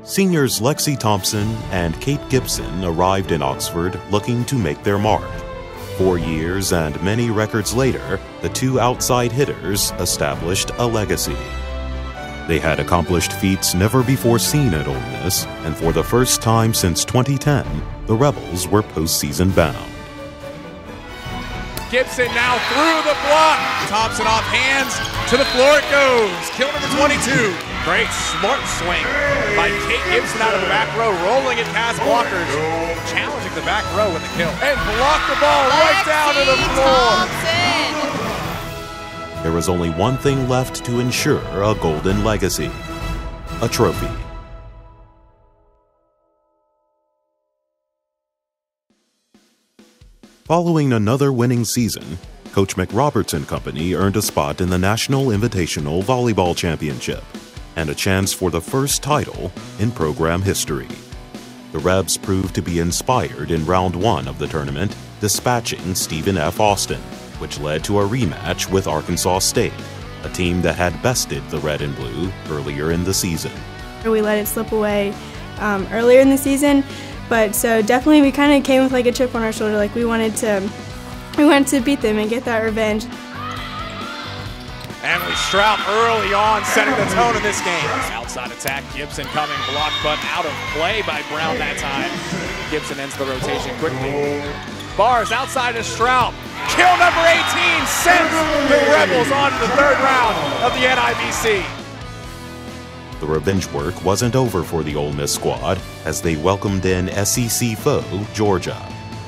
Seniors LEXI Thompson and Kate Gibson arrived in Oxford looking to make their mark. 4 years and many records later, the two outside hitters established a legacy. They had accomplished feats never before seen at Ole Miss, and for the first time since 2010, the Rebels were postseason bound. Gibson now through the block. Thompson off hands. To the floor it goes. Kill number 22. Great smart swing by Kate Gibson out of the back row, rolling it past blockers, challenging the back row with the kill. And blocked the ball right down to the floor. Thompson. There was only one thing left to ensure a golden legacy: a trophy. Following another winning season, Coach McRoberts and company earned a spot in the National Invitational Volleyball Championship and a chance for the first title in program history. The Rebs proved to be inspired in round 1 of the tournament, dispatching Stephen F. Austin, which led to a rematch with Arkansas State, a team that had bested the Red and Blue earlier in the season. We let it slip away earlier in the season. But so definitely we kind of came with like a chip on our shoulder, like we wanted to beat them and get that revenge. Emily Strout early on setting the tone in this game. Outside attack, Gibson coming, blocked but out of play by Brown that time. Gibson ends the rotation quickly. Bars outside to Strout. Kill number 18 sends the Rebels on to the 3rd round of the NIVC. The revenge work wasn't over for the Ole Miss squad as they welcomed in SEC foe Georgia,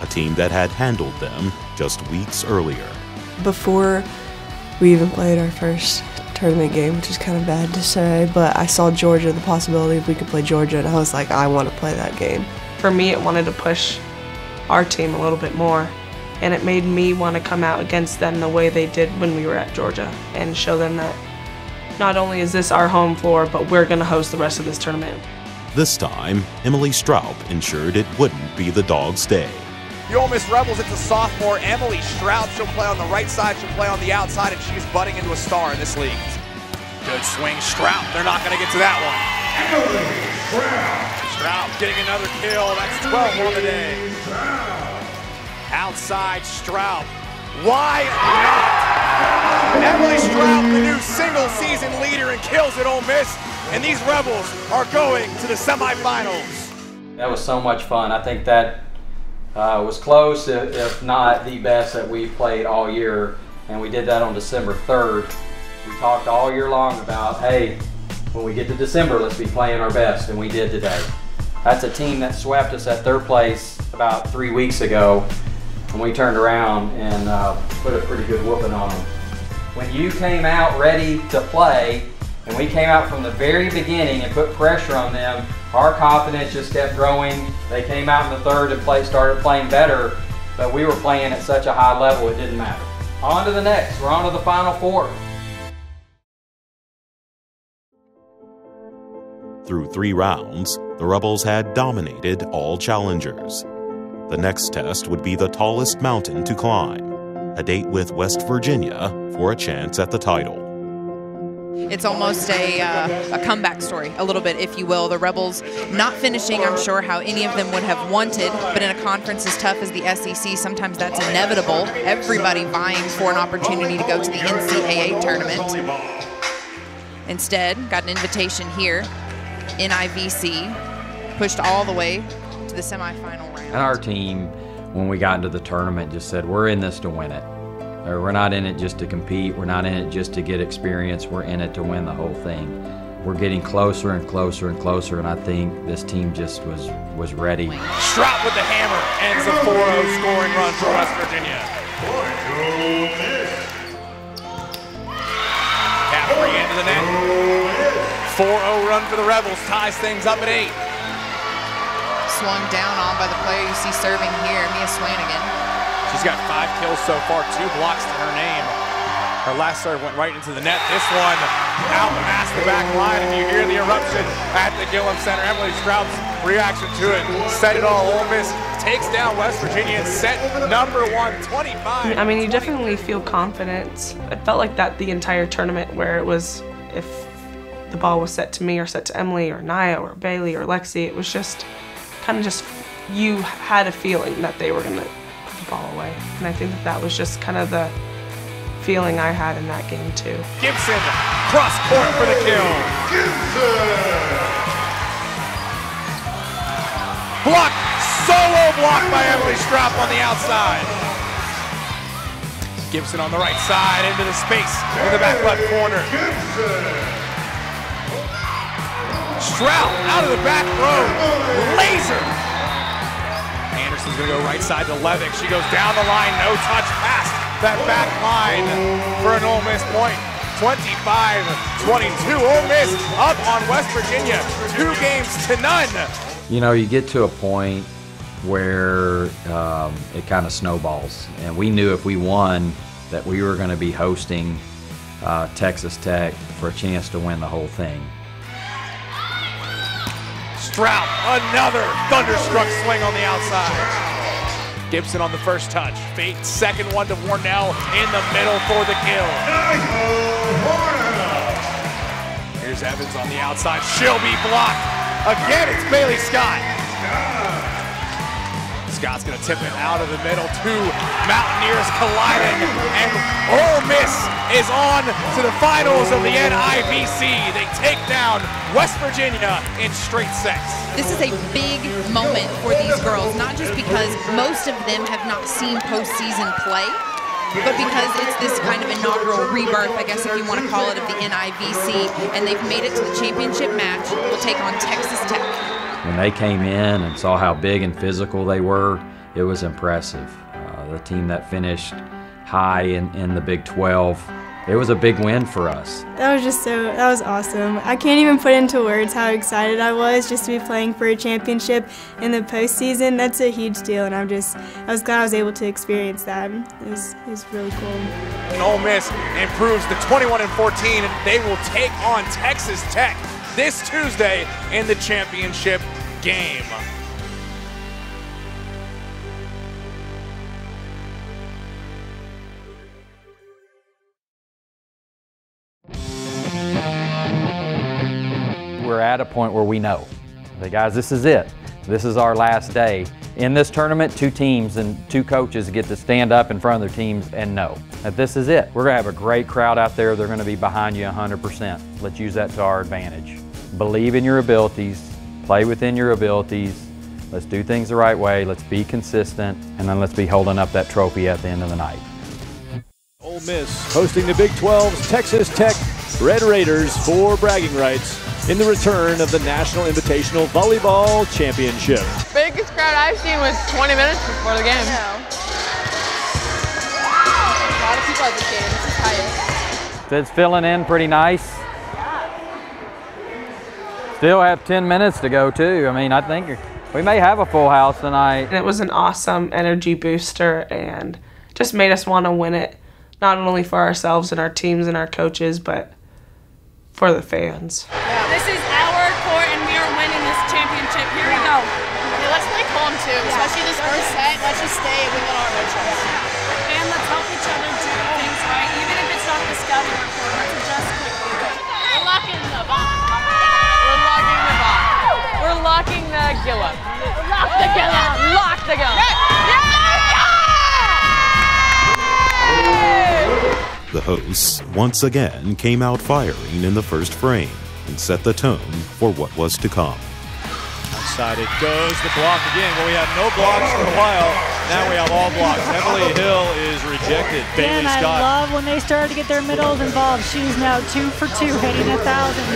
a team that had handled them just weeks earlier. Before we even played our first tournament game, which is kind of bad to say, but I saw Georgia, the possibility if we could play Georgia, and I was like, I want to play that game. For me, it wanted to push our team a little bit more, and it made me want to come out against them the way they did when we were at Georgia and show them that not only is this our home floor, but we're going to host the rest of this tournament. This time, Emily Straub ensured it wouldn't be the Dogs' day. The Ole Miss Rebels, it's a sophomore, Emily Straub. She'll play on the right side, she'll play on the outside, and she's budding into a star in this league. Good swing, Straub. They're not going to get to that one. Straub getting another kill. That's 12 on the day. Outside, Straub. Why not? Emily Straub, the new single-season leader in kills at Ole Miss, and these Rebels are going to the semifinals. That was so much fun. I think that was close, if not the best that we've played all year, and we did that on December 3rd. We talked all year long about, hey, when we get to December, let's be playing our best, and we did today. That's a team that swept us at 3rd place about 3 weeks ago, and we turned around and put a pretty good whooping on them. When you came out ready to play, and we came out from the very beginning and put pressure on them, our confidence just kept growing. They came out in the 3rd and started playing better, but we were playing at such a high level it didn't matter. On to the next, we're on to the Final Four. Through 3 rounds, the Rebels had dominated all challengers. The next test would be the tallest mountain to climb, a date with West Virginia for a chance at the title. It's almost a comeback story, a little bit, if you will. The Rebels not finishing, I'm sure, how any of them would have wanted, but in a conference as tough as the SEC, sometimes that's inevitable. Everybody vying for an opportunity to go to the NCAA tournament. Instead, got an invitation here, NIVC, pushed all the way to the semifinal round. And our team, when we got into the tournament, just said, we're in this to win it. We're not in it just to compete. We're not in it just to get experience. We're in it to win the whole thing. We're getting closer and closer and closer, and I think this team just was ready. Strout with the hammer ends a 4-0 scoring run for West Virginia. Caffrey into the net. 4-0 run for the Rebels, ties things up at 8. Swung down on by the player you see serving here, Mia Swanigan. She's got 5 kills so far, 2 blocks to her name. Her last serve went right into the net. This one out past the back line, and you hear the eruption at the Gillum Center. Emily Strout's reaction to it said it all. Ole Miss takes down West Virginia and set number 1, 25. I mean, you definitely feel confident. It felt like that the entire tournament, where it was, if the ball was set to me or set to Emily or Nia or Bailey or Lexi. It was just kind of just, you had a feeling that they were going to put the ball away. And I think that that was just kind of the feeling I had in that game too. Gibson, cross court for the kill. Block, solo block by Emily Straub on the outside. Gibson on the right side into the space in the back left corner. Straub out of the back row, laser. Anderson's gonna go right side to Levick. She goes down the line, no touch pass. That back line for an Ole Miss point. 25-22, Ole Miss up on West Virginia, 2-0. You know, you get to a point where it kind of snowballs, and we knew if we won that we were going to be hosting Texas Tech for a chance to win the whole thing. Straub, another thunderstruck swing on the outside. Gibson on the first touch. Fate, second one to Warnell in the middle for the kill. Here's Evans on the outside. She'll be blocked. Again, it's Bailey Scott. Scott's gonna tip it out of the middle. Two Mountaineers colliding, and Ole Miss is on to the finals of the NIBC. They take down West Virginia in straight sets. This is a big moment for these girls, not just because most of them have not seen postseason play, but because it's this kind of inaugural rebirth, I guess if you want to call it, of the NIBC, and they've made it to the championship match. We'll take on Texas Tech. When they came in and saw how big and physical they were, it was impressive. The team that finished high in the Big 12, it was a big win for us. That was awesome. I can't even put into words how excited I was just to be playing for a championship in the postseason. That's a huge deal, and I was glad I was able to experience that. It was really cool. And Ole Miss improves to 21-14, and they will take on Texas Tech this Tuesday in the championship game. We're at a point where we know, hey guys, this is it. This is our last day. In this tournament, 2 teams and 2 coaches get to stand up in front of their teams and know that this is it. We're gonna have a great crowd out there. They're gonna be behind you 100%. Let's use that to our advantage. Believe in your abilities, play within your abilities. Let's do things the right way. Let's be consistent, and then let's be holding up that trophy at the end of the night. Ole Miss hosting the Big 12's Texas Tech Red Raiders for bragging rights in the return of the National Invitational Volleyball Championship. Biggest crowd I've seen was 20 minutes before the game. A lot of people at this game. This is highest. It's filling in pretty nice. Still have 10 minutes to go too. I mean, I think we may have a full house tonight. And it was an awesome energy booster and just made us want to win it, not only for ourselves and our teams and our coaches, but for the fans. This is our court, and we are winning this championship. Here we go. Okay, let's play calm too, especially this first set. Let's just stay within our emotions. And let's help each other do things right, even if it's not the scouting report. Let's adjust quickly. We're locking the box. We're locking the box. We're locking the Gillum. Lock the Gillum. Lock the Gillum. The hosts once again came out firing in the first frame and set the tone for what was to come. Outside it goes, the block again. Well, we had no blocks for a while. Now we have all blocks. Emily Hill is rejected. Bailey Scott. I love when they started to get their middles involved. She's now 2 for 2, hitting 1,000.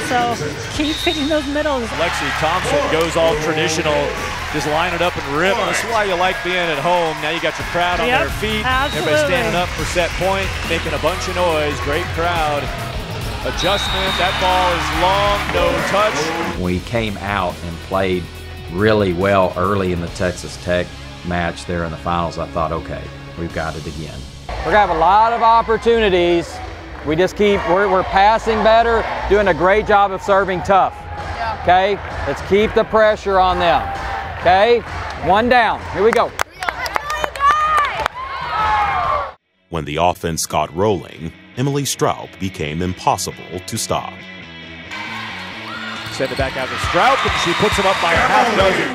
So keep hitting those middles. LEXI Thompson goes all traditional. Just line it up and rip. That's why you like being at home. Now you got your crowd on their feet. Absolutely. Everybody standing up for set point, making a bunch of noise. Great crowd. Adjustment. That ball is long, no touch. We came out and played really well early in the Texas Tech match there in the finals. I thought, okay, we've got it again. We're gonna have a lot of opportunities. We just we're passing better, doing a great job of serving tough. Okay, let's keep the pressure on them. Okay, 1 down, here we go. When the offense got rolling, Emily Straub became impossible to stop. Send it back out to Strout, and she puts him up by a half dozen.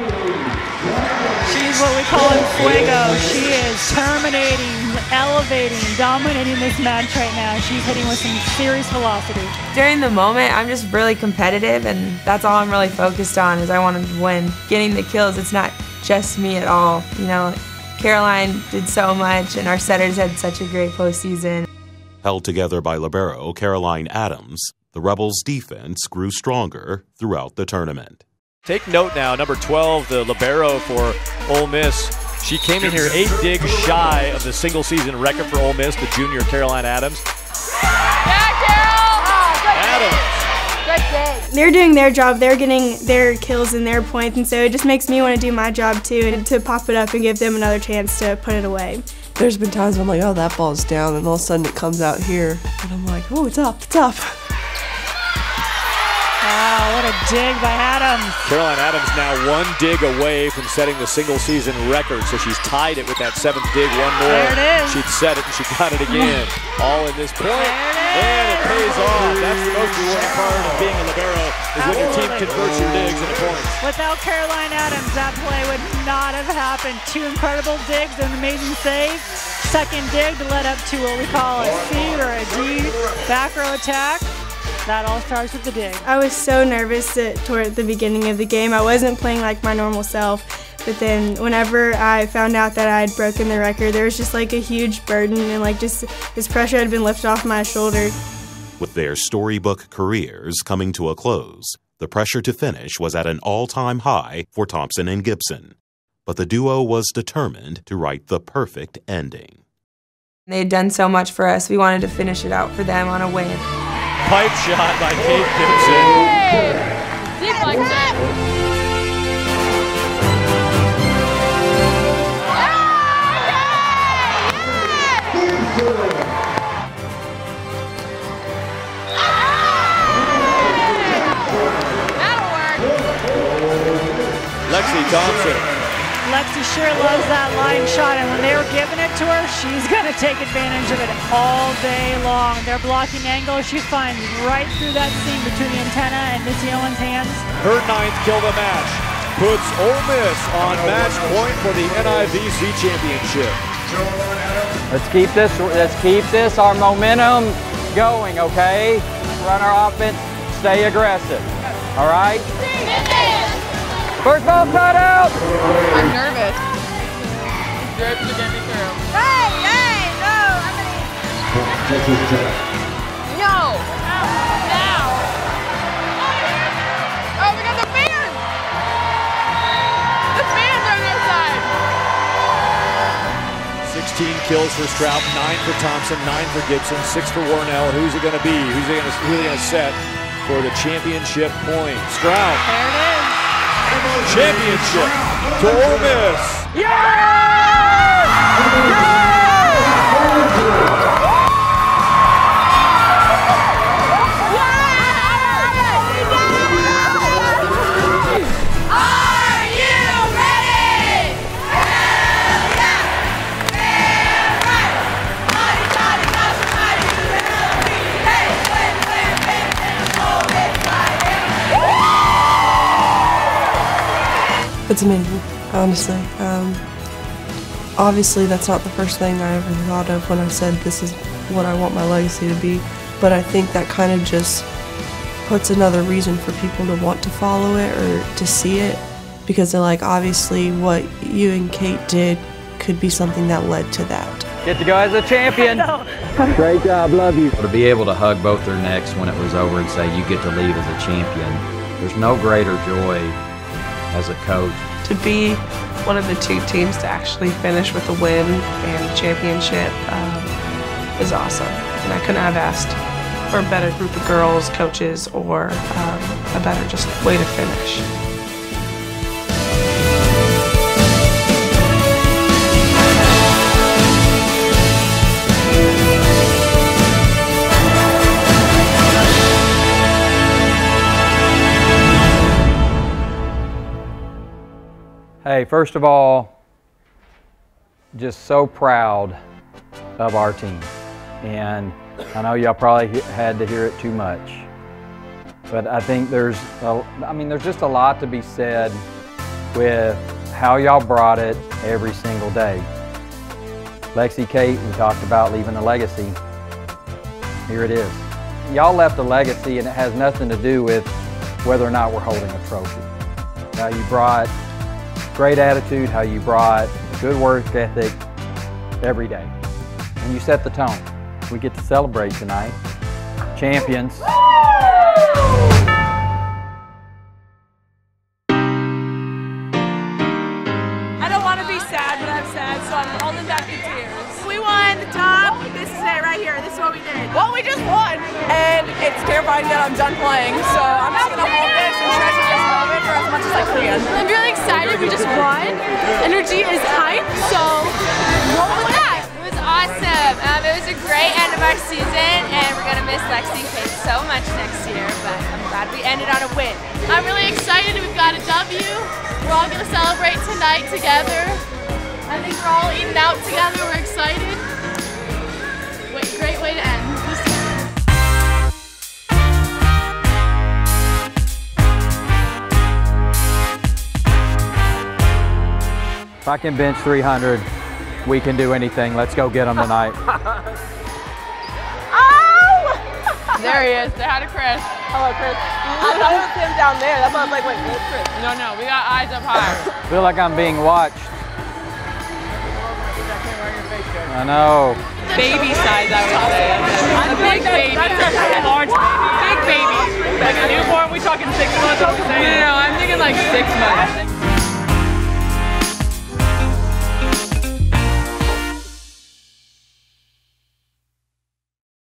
She's what we call in fuego. She is terminating, elevating, dominating this match right now. She's hitting with some serious velocity. During the moment, I'm just really competitive, and that's all I'm really focused on is I want to win. Getting the kills, it's not just me at all. You know, Caroline did so much, and our setters had such a great postseason. Held together by libero Caroline Adams, the Rebels' defense grew stronger throughout the tournament. Take note now, number 12, the libero for Ole Miss. She came in here 8 digs shy of the single season record for Ole Miss, the junior Caroline Adams. Adams! They're doing their job, they're getting their kills and their points, and so it just makes me want to do my job too, and to pop it up and give them another chance to put it away. There's been times when I'm like, oh, that ball's down, and all of a sudden it comes out here, and I'm like, oh, it's up, it's up. Wow, what a dig by Adams. Caroline Adams now 1 dig away from setting the single season record, so she's tied it with that 7th dig. One more, there it is. She'd set it and she got it again. All in this point, and it pays off. That's the most rewarding part of being a libero, is when your team converts your digs into points. Without Caroline Adams, that play would not have happened. 2 incredible digs, an amazing save. Second dig to let up to what we call a C or a D back row attack. That all starts with the dig. I was so nervous toward the beginning of the game. I wasn't playing like my normal self, but then whenever I found out that I had broken the record, there was just like a huge burden and like just this pressure had been lifted off my shoulder. With their storybook careers coming to a close, the pressure to finish was at an all-time high for Thompson and Gibson. But the duo was determined to write the perfect ending. They had done so much for us. We wanted to finish it out for them on a win. Pipe shot by Kate Gibson. Lexi Thompson. Lexi sure loves that line shot, and when they were giving it to her, she's going to take advantage of it all day long. Their blocking angle, she finds right through that seam between the antenna and Missy Owen's hands. Her 9th kill of the match puts Ole Miss on match point for the NIVC championship. Let's keep this our momentum going, okay? Run our offense, stay aggressive. All right? First ball cut out! I'm nervous. Good to get me through. Hey, no! No! Now! Oh, we got the fans! The fans are on their side! 16 kills for Strout, 9 for Thompson, 9 for Gibson, 6 for Warnell. Who's it going to be? Who's they going to set for the championship point? Strout. There it is. Championship to Ole Miss. It's amazing, honestly. Obviously, that's not the first thing I ever thought of when I said this is what I want my legacy to be, but I think that kind of just puts another reason for people to want to follow it or to see it, because they're like, obviously what you and Kate did could be something that led to that. Get to go as a champion. Great job, love you. To be able to hug both their necks when it was over and say you get to leave as a champion, there's no greater joy as a coach. To be one of the 2 teams to actually finish with a win and championship is awesome. And I couldn't have asked for a better group of girls, coaches, or a better just way to finish. Hey, first of all, just so proud of our team. And I know y'all probably had to hear it too much. But I think there's just a lot to be said with how y'all brought it every single day. Lexi, Kate, we talked about leaving a legacy. Here it is. Y'all left a legacy, and it has nothing to do with whether or not we're holding a trophy. How you brought great attitude, how you brought good work ethic every day. And you set the tone. We get to celebrate tonight. Champions. I don't want to be sad, but I'm sad, so I'm holding back the tears. We won the top. This is it right here. This is what we did. Well, we just won. And it's terrifying that I'm done playing, so I'm just going to hold this and treasure this moment for as much as I can. I'm really excited. We just won. Energy is hype, so roll with that. It was awesome. It was a great end of our season, and we're going to miss Lexi and Kate so much next year, but I'm glad we ended on a win. I'm really excited. We've got a W. We're all going to celebrate tonight together. I think we're all eating out together. We're excited. Great way to end this season. If I can bench 300, we can do anything. Let's go get them tonight. Oh! There he is. Say hi to Chris. Hello, Chris. I thought it was him down there. That's why I was like, wait, where's Chris? No, we got eyes up high. I feel like I'm being watched. I know. Baby size, I would say. A big baby. That's a large baby. Big baby. Like a newborn, we talking 6 months? No, I'm thinking like 6 months.